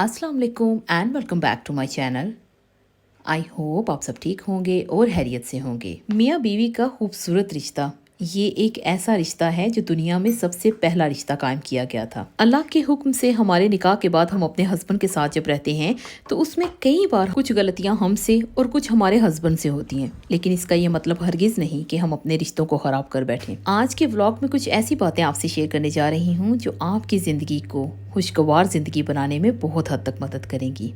अस्सलाम वालेकुम and welcome back to my channel. I hope आप सब ठीक होंगे और हैरियत से होंगे। मियाँ बीवी का खूबसूरत रिश्ता ये एक ऐसा रिश्ता है जो दुनिया में सबसे पहला रिश्ता कायम किया गया था। अल्लाह के हुक्म से हमारे निकाह के बाद हम अपने हस्बैंड के साथ जब रहते हैं तो उसमें कई बार कुछ गलतियां हमसे और कुछ हमारे हस्बैंड से होती हैं, लेकिन इसका ये मतलब हरगिज नहीं कि हम अपने रिश्तों को खराब कर बैठें। आज के व्लॉग में कुछ ऐसी बातें आपसे शेयर करने जा रही हूँ जो आपकी ज़िंदगी को खुशगवार ज़िंदगी बनाने में बहुत हद तक मदद करेंगी।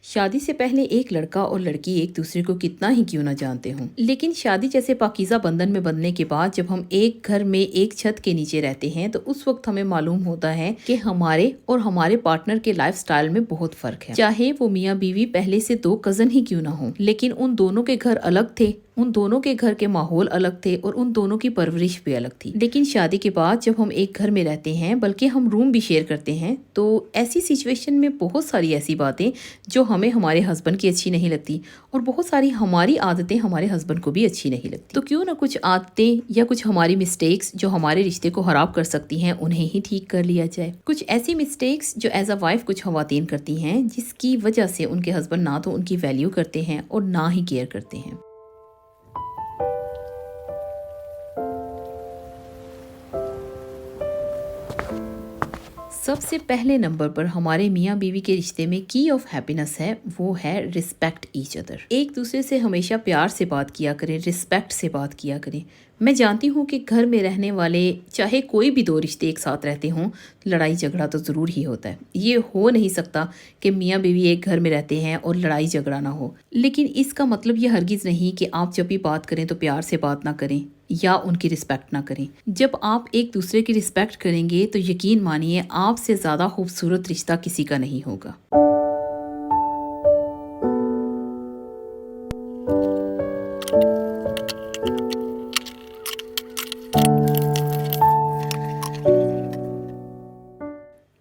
शादी से पहले एक लड़का और लड़की एक दूसरे को कितना ही क्यों ना जानते हों, लेकिन शादी जैसे पाकीज़ा बंधन में बंधने के बाद जब हम एक घर में एक छत के नीचे रहते हैं तो उस वक्त हमें मालूम होता है कि हमारे और हमारे पार्टनर के लाइफस्टाइल में बहुत फर्क है। चाहे वो मियाँ बीवी पहले से दो कजन ही क्यों ना हो, लेकिन उन दोनों के घर अलग थे, उन दोनों के घर के माहौल अलग थे और उन दोनों की परवरिश भी अलग थी। लेकिन शादी के बाद जब हम एक घर में रहते हैं, बल्कि हम रूम भी शेयर करते हैं, तो ऐसी सिचुएशन में बहुत सारी ऐसी बातें जो हमें हमारे हस्बैंड की अच्छी नहीं लगती और बहुत सारी हमारी आदतें हमारे हस्बैंड को भी अच्छी नहीं लगती। तो क्यों ना कुछ आदतें या कुछ हमारी मिस्टेक्स जो हमारे रिश्ते को खराब कर सकती हैं उन्हें ही ठीक कर लिया जाए। कुछ ऐसी मिस्टेक्स जो एज अ वाइफ कुछ खवातीन करती हैं जिसकी वजह से उनके हस्बैंड ना तो उनकी वैल्यू करते हैं और ना ही केयर करते हैं। सबसे पहले नंबर पर हमारे मियाँ बीवी के रिश्ते में की ऑफ हैप्पीनेस है, वो है रिस्पेक्ट ईच अदर। एक दूसरे से हमेशा प्यार से बात किया करें, रिस्पेक्ट से बात किया करें। मैं जानती हूँ कि घर में रहने वाले चाहे कोई भी दो रिश्ते एक साथ रहते हों, लड़ाई झगड़ा तो ज़रूर ही होता है। ये हो नहीं सकता कि मियाँ बीवी एक घर में रहते हैं और लड़ाई झगड़ा ना हो, लेकिन इसका मतलब ये हरगिज़ नहीं कि आप जब भी बात करें तो प्यार से बात ना करें या उनकी रिस्पेक्ट ना करें। जब आप एक दूसरे की रिस्पेक्ट करेंगे तो यकीन मानिए आपसे ज़्यादा खूबसूरत रिश्ता किसी का नहीं होगा।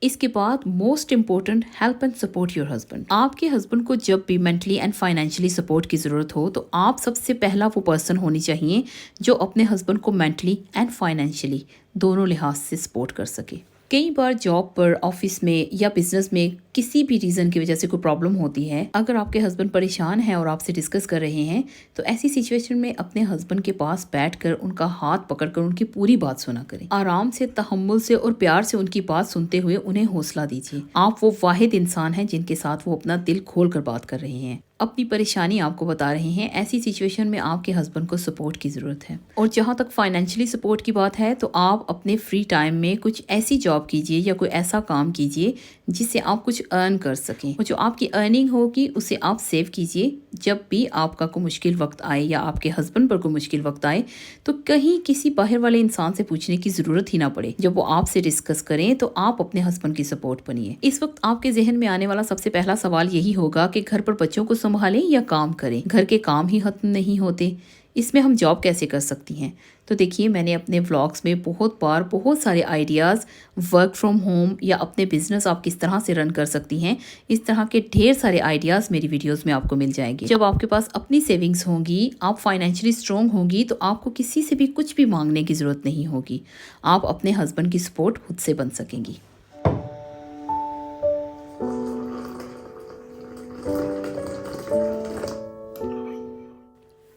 इसके बाद most important, help and support your husband. आपके हस्बैंड को जब भी मेंटली एंड फाइनेंशियली सपोर्ट की ज़रूरत हो तो आप सबसे पहला वो पर्सन होनी चाहिए जो अपने हस्बैंड को मेंटली एंड फाइनेंशियली दोनों लिहाज से सपोर्ट कर सके। कई बार जॉब पर, ऑफिस में या बिजनेस में किसी भी रीज़न की वजह से कोई प्रॉब्लम होती है, अगर आपके हस्बैंड परेशान हैं और आपसे डिस्कस कर रहे हैं तो ऐसी सिचुएशन में अपने हस्बैंड के पास बैठकर उनका हाथ पकड़कर उनकी पूरी बात सुना करें। आराम से, तहम्मुल से और प्यार से उनकी बात सुनते हुए उन्हें हौसला दीजिए। आप वो वाहिद इंसान हैं जिनके साथ वो अपना दिल खोल कर बात कर रहे हैं, अपनी परेशानी आपको बता रहे हैं। ऐसी सिचुएशन में आपके हस्बैंड को सपोर्ट की ज़रूरत है। और जहाँ तक फाइनेंशियली सपोर्ट की बात है तो आप अपने फ्री टाइम में कुछ ऐसी जॉब कीजिए या कोई ऐसा काम कीजिए जिससे आप कुछ अर्न कर सकें, और जो आपकी अर्निंग होगी उसे आप सेव कीजिए। जब भी आपका कोई मुश्किल वक्त आए या आपके हस्बैंड पर कोई मुश्किल वक्त आए तो कहीं किसी बाहर वाले इंसान से पूछने की ज़रूरत ही ना पड़े। जब वो आपसे डिस्कस करें तो आप अपने हस्बैंड की सपोर्ट बनिए। इस वक्त आपके जहन में आने वाला सबसे पहला सवाल यही होगा कि घर पर बच्चों को संभालें या काम करें। घर के काम ही खत्म नहीं होते, इसमें हम जॉब कैसे कर सकती हैं? तो देखिए, मैंने अपने व्लॉग्स में बहुत बार बहुत सारे आइडियाज़, वर्क फ्रॉम होम या अपने बिजनेस आप किस तरह से रन कर सकती हैं, इस तरह के ढेर सारे आइडियाज़ मेरी वीडियोस में आपको मिल जाएंगे। जब आपके पास अपनी सेविंग्स होंगी, आप फाइनेंशियली स्ट्रॉन्ग होंगी, तो आपको किसी से भी कुछ भी मांगने की ज़रूरत नहीं होगी। आप अपने हस्बैंड की सपोर्ट खुद से बन सकेंगी।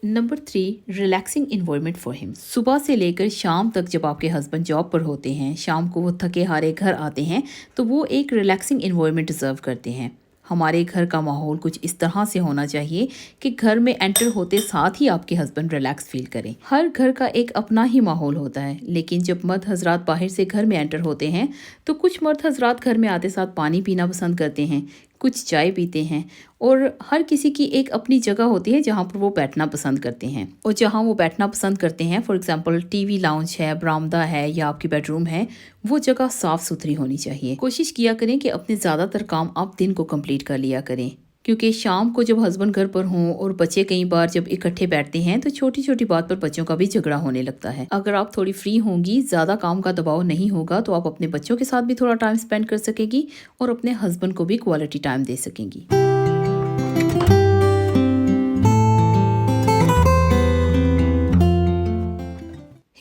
Number 3, relaxing environment for him. सुबह से लेकर शाम तक जब आपके हस्बैंड जॉब पर होते हैं, शाम को वो थके हारे घर आते हैं तो वो एक रिलैक्सिंग इन्वायरमेंट डिज़र्व करते हैं। हमारे घर का माहौल कुछ इस तरह से होना चाहिए कि घर में एंटर होते साथ ही आपके हस्बैंड रिलैक्स फील करें। हर घर का एक अपना ही माहौल होता है, लेकिन जब मर्द हजरात बाहर से घर में एंटर होते हैं तो कुछ मर्द हजरात घर में आते साथ पानी पीना पसंद करते हैं, कुछ चाय पीते हैं, और हर किसी की एक अपनी जगह होती है जहाँ पर वो बैठना पसंद करते हैं। और जहाँ वो बैठना पसंद करते हैं, फॉर एग्जांपल टीवी लाउंज है, बरामदा है या आपकी बेडरूम है, वो जगह साफ़ सुथरी होनी चाहिए। कोशिश किया करें कि अपने ज़्यादातर काम आप दिन को कंप्लीट कर लिया करें, क्योंकि शाम को जब हस्बैंड घर पर हों और बच्चे कई बार जब इकट्ठे बैठते हैं तो छोटी छोटी बात पर बच्चों का भी झगड़ा होने लगता है। अगर आप थोड़ी फ्री होंगी, ज़्यादा काम का दबाव नहीं होगा, तो आप अपने बच्चों के साथ भी थोड़ा टाइम स्पेंड कर सकेंगी और अपने हस्बैंड को भी क्वालिटी टाइम दे सकेंगी।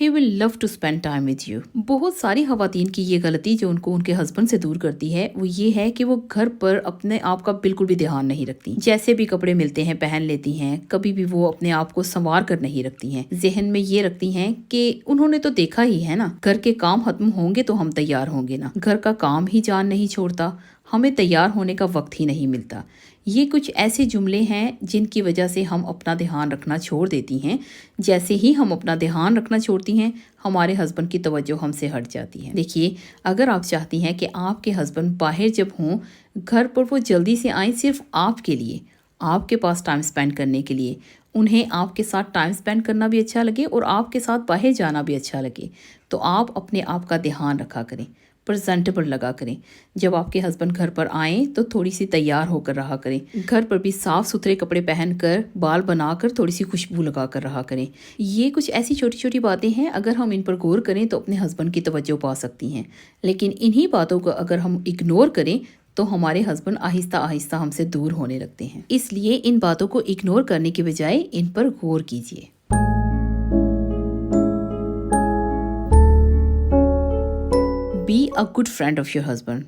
He will love to spend time with you। बहुत सारी खवातीन की ये गलती जो उनको उनके हस्बैंड से दूर करती है वो ये है कि वो घर पर अपने आप का बिल्कुल भी ध्यान नहीं रखती। जैसे भी कपड़े मिलते हैं पहन लेती हैं, कभी भी वो अपने आप को संवार कर नहीं रखती हैं। जहन में ये रखती हैं कि उन्होंने तो देखा ही है ना, घर के काम खत्म होंगे तो हम तैयार होंगे ना। घर का काम ही जान नहीं छोड़ता, हमें तैयार होने का वक्त ही नहीं मिलता। ये कुछ ऐसे जुमले हैं जिनकी वजह से हम अपना ध्यान रखना छोड़ देती हैं। जैसे ही हम अपना ध्यान रखना छोड़ती हैं, हमारे हस्बैंड की तवज्जो हमसे हट जाती है। देखिए, अगर आप चाहती हैं कि आपके हस्बैंड बाहर जब हों, घर पर वो जल्दी से आएँ सिर्फ आपके लिए, आपके पास टाइम स्पेंड करने के लिए, उन्हें आपके साथ टाइम स्पेंड करना भी अच्छा लगे और आपके साथ बाहर जाना भी अच्छा लगे, तो आप अपने आप का ध्यान रखा करें, प्रेजेंटेबल लगा करें। जब आपके हस्बैंड घर पर आएँ तो थोड़ी सी तैयार होकर रहा करें। घर पर भी साफ़ सुथरे कपड़े पहनकर, बाल बनाकर, थोड़ी सी खुशबू लगा कर रहा करें। ये कुछ ऐसी छोटी छोटी बातें हैं, अगर हम इन पर गौर करें तो अपने हस्बैंड की तवज्जो पा सकती हैं। लेकिन इन्हीं बातों को अगर हम इग्नोर करें तो हमारे हस्बैंड आहिस्ता आहिस्ता हमसे दूर होने लगते हैं। इसलिए इन बातों को इग्नोर करने के बजाय इन पर गौर कीजिए। Be a good friend of your husband.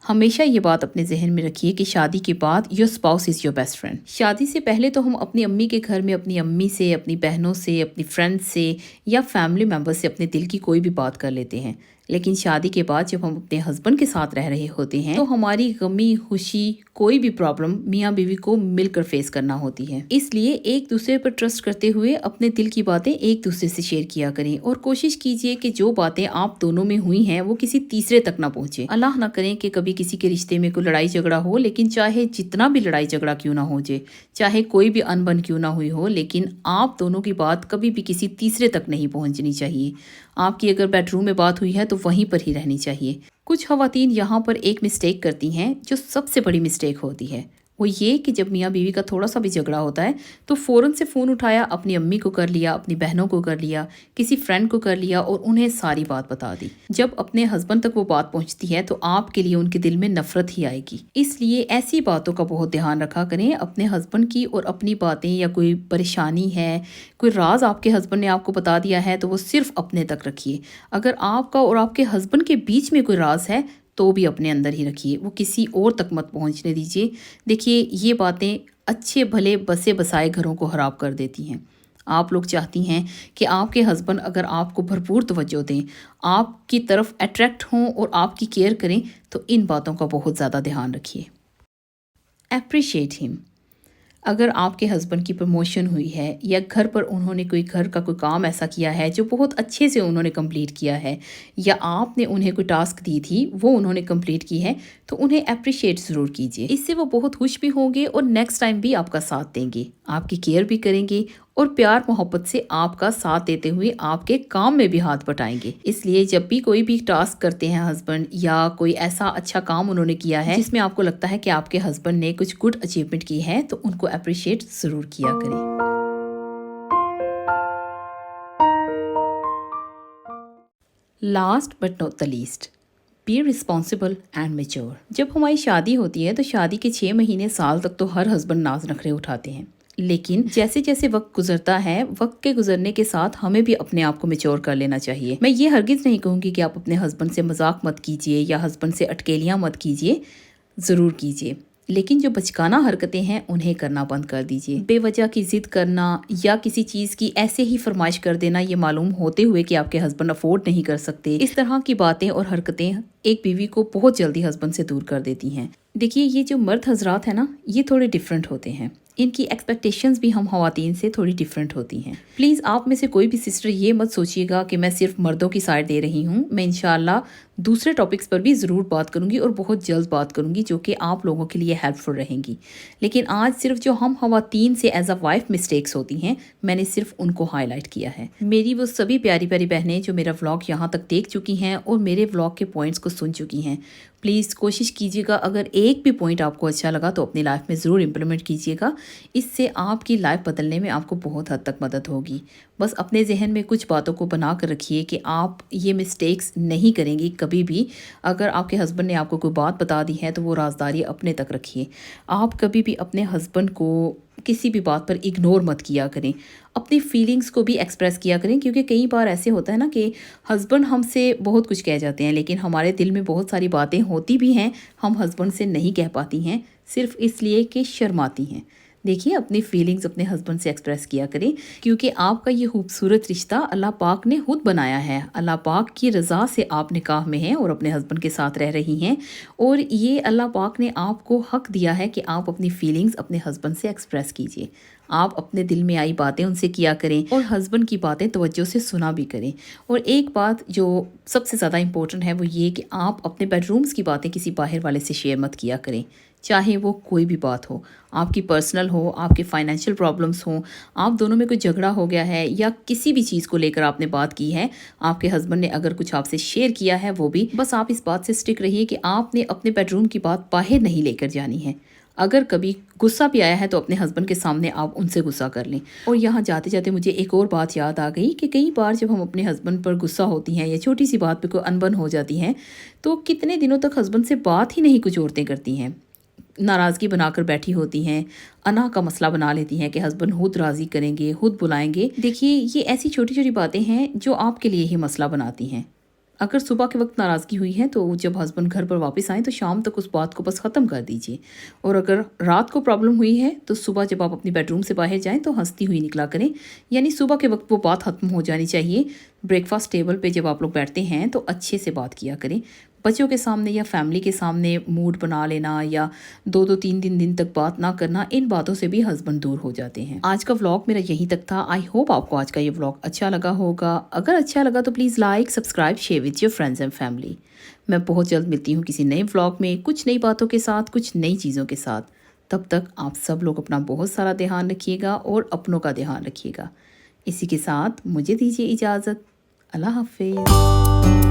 हमेशा ये बात अपने जहन में रखिए कि शादी के बाद your spouse is your best friend. शादी से पहले तो हम अपनी अम्मी के घर में अपनी अम्मी से, अपनी बहनों से, अपनी फ्रेंड्स से या फैमिली मेम्बर से अपने दिल की कोई भी बात कर लेते हैं। लेकिन शादी के बाद जब हम अपने हस्बैंड के साथ रह रहे होते हैं तो हमारी गमी, खुशी, कोई भी प्रॉब्लम मियाँ बीवी को मिलकर फेस करना होती है। इसलिए एक दूसरे पर ट्रस्ट करते हुए अपने दिल की बातें एक दूसरे से शेयर किया करें और कोशिश कीजिए कि जो बातें आप दोनों में हुई हैं वो किसी तीसरे तक ना पहुंचे। अल्लाह ना करें कि कभी किसी के रिश्ते में कोई लड़ाई झगड़ा हो, लेकिन चाहे जितना भी लड़ाई झगड़ा क्यों ना हो जाए, चाहे कोई भी अनबन क्यों ना हुई हो, लेकिन आप दोनों की बात कभी भी किसी तीसरे तक नहीं पहुंचनी चाहिए। आपकी अगर बेडरूम में बात हुई है तो वहीं पर ही रहनी चाहिए। कुछ खवातीन यहाँ पर एक मिस्टेक करती हैं जो सबसे बड़ी मिस्टेक होती है, वो ये कि जब मियाँ बीवी का थोड़ा सा भी झगड़ा होता है तो फ़ौरन से फ़ोन उठाया, अपनी अम्मी को कर लिया, अपनी बहनों को कर लिया, किसी फ्रेंड को कर लिया और उन्हें सारी बात बता दी। जब अपने हस्बैंड तक वो बात पहुंचती है तो आपके लिए उनके दिल में नफरत ही आएगी। इसलिए ऐसी बातों का बहुत ध्यान रखा करें। अपने हस्बैंड की और अपनी बातें, या कोई परेशानी है, कोई राज आपके हस्बैंड ने आपको बता दिया है तो वो सिर्फ अपने तक रखिए। अगर आपका और आपके हस्बैंड के बीच में कोई राज है तो भी अपने अंदर ही रखिए, वो किसी और तक मत पहुंचने दीजिए। देखिए, ये बातें अच्छे भले बसे बसाए घरों को खराब कर देती हैं। आप लोग चाहती हैं कि आपके हस्बैंड अगर आपको भरपूर तवज्जो दें, आपकी तरफ अट्रैक्ट हों और आपकी केयर करें, तो इन बातों का बहुत ज़्यादा ध्यान रखिए। Appreciate him. अगर आपके हस्बैंड की प्रमोशन हुई है या घर पर उन्होंने कोई घर का कोई काम ऐसा किया है जो बहुत अच्छे से उन्होंने कंप्लीट किया है, या आपने उन्हें कोई टास्क दी थी वो उन्होंने कंप्लीट की है, तो उन्हें अप्रिशिएट ज़रूर कीजिए। इससे वो बहुत खुश भी होंगे और नेक्स्ट टाइम भी आपका साथ देंगे, आपकी केयर भी करेंगे और प्यार मोहब्बत से आपका साथ देते हुए आपके काम में भी हाथ बटाएंगे। इसलिए जब भी कोई भी टास्क करते हैं हस्बैंड, या कोई ऐसा अच्छा काम उन्होंने किया है जिसमें आपको लगता है कि आपके हस्बैंड ने कुछ गुड अचीवमेंट की है, तो उनको अप्रिशिएट ज़रूर किया करें। Last but not the least, be responsible and mature. जब हमारी शादी होती है तो शादी के 6 महीने साल तक तो हर हस्बैंड नाज नखरे उठाते हैं, लेकिन जैसे जैसे वक्त गुजरता है, वक्त के गुजरने के साथ हमें भी अपने आप को मेच्योर कर लेना चाहिए। मैं ये हरगिज़ नहीं कहूँगी कि आप अपने हस्बैंड से मजाक मत कीजिए या हस्बैंड से अटकेलियाँ मत कीजिए, ज़रूर कीजिए, लेकिन जो बचकाना हरकतें हैं उन्हें करना बंद कर दीजिए। बेवजह की जिद करना या किसी चीज़ की ऐसे ही फरमाइश कर देना, ये मालूम होते हुए कि आपके हस्बैंड अफोर्ड नहीं कर सकते, इस तरह की बातें और हरकतें एक बीवी को बहुत जल्दी हस्बैंड से दूर कर देती हैं। देखिए, ये जो मर्द हजरात हैं ना, ये थोड़े डिफरेंट होते हैं, इनकी एक्सपेक्टेशंस भी हम खवातीन से थोड़ी डिफरेंट होती हैं। प्लीज़ आप में से कोई भी सिस्टर ये मत सोचिएगा कि मैं सिर्फ मर्दों की साइड दे रही हूँ। मैं इंशाल्लाह दूसरे टॉपिक्स पर भी ज़रूर बात करूँगी और बहुत जल्द बात करूँगी जो कि आप लोगों के लिए हेल्पफुल रहेंगी। लेकिन आज सिर्फ जो हम खवातीन से एज अ वाइफ मिस्टेक्स होती हैं, मैंने सिर्फ उनको हाईलाइट किया है। मेरी वो सभी प्यारी प्यारी बहनें जो मेरा व्लॉग यहाँ तक देख चुकी हैं और मेरे व्लॉग के पॉइंट्स को सुन चुकी हैं, प्लीज़ कोशिश कीजिएगा, अगर एक भी पॉइंट आपको अच्छा लगा तो अपनी लाइफ में ज़रूर इम्प्लीमेंट कीजिएगा। इससे आपकी लाइफ बदलने में आपको बहुत हद तक मदद होगी। बस अपने जहन में कुछ बातों को बना कर रखिए कि आप ये मिस्टेक्स नहीं करेंगी कभी भी। अगर आपके हस्बैंड ने आपको कोई बात बता दी है तो वो राज़दारी अपने तक रखिए। आप कभी भी अपने हस्बैंड को किसी भी बात पर इग्नोर मत किया करें। अपनी फीलिंग्स को भी एक्सप्रेस किया करें, क्योंकि कई बार ऐसे होता है ना कि हस्बैंड हमसे बहुत कुछ कह जाते हैं, लेकिन हमारे दिल में बहुत सारी बातें होती भी हैं, हम हस्बैंड से नहीं कह पाती हैं सिर्फ इसलिए कि शर्माती हैं। देखिए, अपनी फीलिंग्स अपने हस्बैंड से एक्सप्रेस किया करें, क्योंकि आपका ये खूबसूरत रिश्ता अल्लाह पाक ने खुद बनाया है। अल्लाह पाक की रज़ा से आप निकाह में हैं और अपने हस्बैंड के साथ रह रही हैं, और ये अल्लाह पाक ने आपको हक दिया है कि आप अपनी फीलिंग्स अपने हस्बैंड से एक्सप्रेस कीजिए। आप अपने दिल में आई बातें उनसे किया करें और हस्बैंड की बातें तवज्जो से सुना भी करें। और एक बात जो सबसे ज़्यादा इम्पोर्टेंट है वो ये कि आप अपने बेडरूम्स की बातें किसी बाहर वाले से शेयर मत किया करें, चाहे वो कोई भी बात हो, आपकी पर्सनल हो, आपके फाइनेंशियल प्रॉब्लम्स हों, आप दोनों में कोई झगड़ा हो गया है या किसी भी चीज़ को लेकर आपने बात की है, आपके हस्बैंड ने अगर कुछ आपसे शेयर किया है वो भी, बस आप इस बात से स्टिक रहिए कि आपने अपने बेडरूम की बात बाहर नहीं लेकर जानी है। अगर कभी गुस्सा भी आया है तो अपने हस्बैंड के सामने आप उनसे गुस्सा कर लें। और यहाँ जाते जाते मुझे एक और बात याद आ गई कि कई बार जब हम अपने हस्बैंड पर गुस्सा होती हैं या छोटी सी बात पे कोई अनबन हो जाती है, तो कितने दिनों तक हस्बैंड से बात ही नहीं कुछ औरतें करती हैं, नाराज़गी बनाकर बैठी होती हैं, अना का मसला बना लेती हैं कि हस्बैंड खुद राज़ी करेंगे, खुद बुलाएंगे। देखिए, ये ऐसी छोटी छोटी बातें हैं जो आपके लिए ही मसला बनाती हैं। अगर सुबह के वक्त नाराज़गी हुई है तो जब हस्बैंड घर पर वापस आएँ तो शाम तक उस बात को बस ख़त्म कर दीजिए। और अगर रात को प्रॉब्लम हुई है तो सुबह जब आप अपनी बेडरूम से बाहर जाएं तो हंसती हुई निकला करें, यानी सुबह के वक्त वो बात ख़त्म हो जानी चाहिए। ब्रेकफास्ट टेबल पे जब आप लोग बैठते हैं तो अच्छे से बात किया करें। बच्चों के सामने या फैमिली के सामने मूड बना लेना या 2-2 3-3 दिन तक बात ना करना, इन बातों से भी हस्बैंड दूर हो जाते हैं। आज का व्लॉग मेरा यहीं तक था। आई होप आपको आज का ये व्लॉग अच्छा लगा होगा। अगर अच्छा लगा तो please like, subscribe, share with your friends and family. मैं बहुत जल्द मिलती हूँ किसी नए व्लॉग में, कुछ नई बातों के साथ, कुछ नई चीज़ों के साथ। तब तक आप सब लोग अपना बहुत सारा ध्यान रखिएगा और अपनों का ध्यान रखिएगा। इसी के साथ मुझे दीजिए इजाज़त। अल्लाह हाफिज़।